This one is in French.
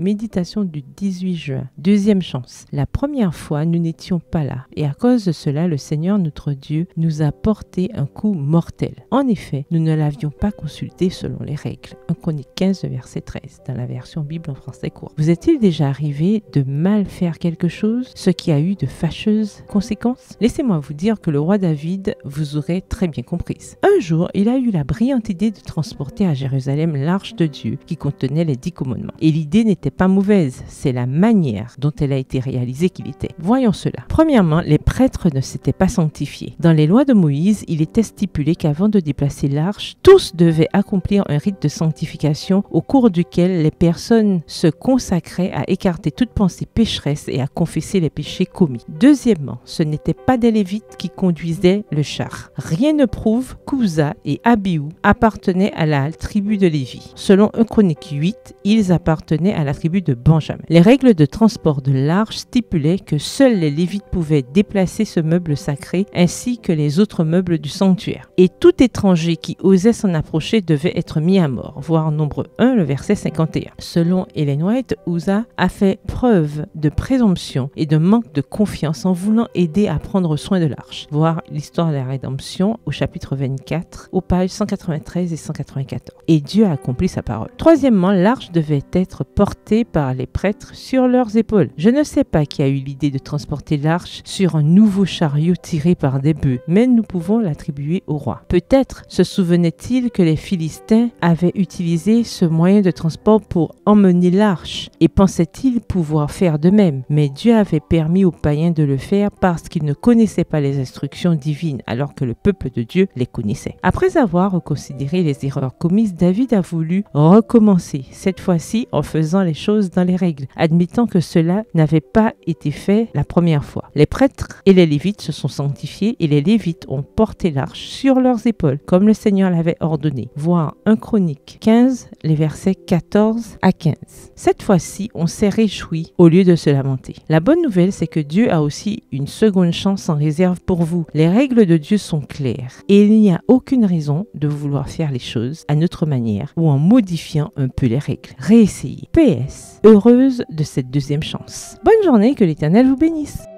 Méditation du 18 juin. Deuxième chance. La première fois, nous n'étions pas là. Et à cause de cela, le Seigneur notre Dieu nous a porté un coup mortel. En effet, nous ne l'avions pas consulté selon les règles. 1 Chronique 15, verset 13, dans la version Bible en français court. Vous est-il déjà arrivé de mal faire quelque chose, ce qui a eu de fâcheuses conséquences? Laissez-moi vous dire que le roi David vous aurait très bien comprise. Un jour, il a eu la brillante idée de transporter à Jérusalem l'arche de Dieu qui contenait les 10 commandements. Et l'idée n'était pas mauvaise, c'est la manière dont elle a été réalisée qu'il était. Voyons cela. Premièrement, les prêtres ne s'étaient pas sanctifiés. Dans les lois de Moïse, il était stipulé qu'avant de déplacer l'arche, tous devaient accomplir un rite de sanctification au cours duquel les personnes se consacraient à écarter toute pensée pécheresse et à confesser les péchés commis. Deuxièmement, ce n'étaient pas des Lévites qui conduisaient le char. Rien ne prouve qu'Ouza et Abihu appartenaient à la tribu de Lévi. Selon 1 Chronique 8, ils appartenaient à la tribu de Benjamin. Les règles de transport de l'arche stipulaient que seuls les Lévites pouvaient déplacer ce meuble sacré ainsi que les autres meubles du sanctuaire. Et tout étranger qui osait s'en approcher devait être mis à mort. Voir Nombre 1, le verset 51. Selon Ellen White, Ouza a fait preuve de présomption et de manque de confiance en voulant aider à prendre soin de l'arche. Voir l'histoire de la rédemption au chapitre 24, aux pages 193 et 194. Et Dieu a accompli sa parole. Troisièmement, l'arche devait être portée par les prêtres sur leurs épaules. Je ne sais pas qui a eu l'idée de transporter l'arche sur un nouveau chariot tiré par des bœufs, mais nous pouvons l'attribuer au roi. Peut-être se souvenait-il que les Philistins avaient utilisé ce moyen de transport pour emmener l'arche et pensait-il pouvoir faire de même. Mais Dieu avait permis aux païens de le faire parce qu'ils ne connaissaient pas les instructions divines alors que le peuple de Dieu les connaissait. Après avoir reconsidéré les erreurs commises, David a voulu recommencer, cette fois-ci en faisant les choses dans les règles, admettant que cela n'avait pas été fait la première fois. Les prêtres et les Lévites se sont sanctifiés et les Lévites ont porté l'arche sur leurs épaules, comme le Seigneur l'avait ordonné. Voir 1 Chronique 15, les versets 14 à 15. Cette fois-ci, on s'est réjoui au lieu de se lamenter. La bonne nouvelle, c'est que Dieu a aussi une seconde chance en réserve pour vous. Les règles de Dieu sont claires et il n'y a aucune raison de vouloir faire les choses à notre manière ou en modifiant un peu les règles. Réessayez. PS. Heureuse de cette deuxième chance. Bonne journée, que l'Éternel vous bénisse.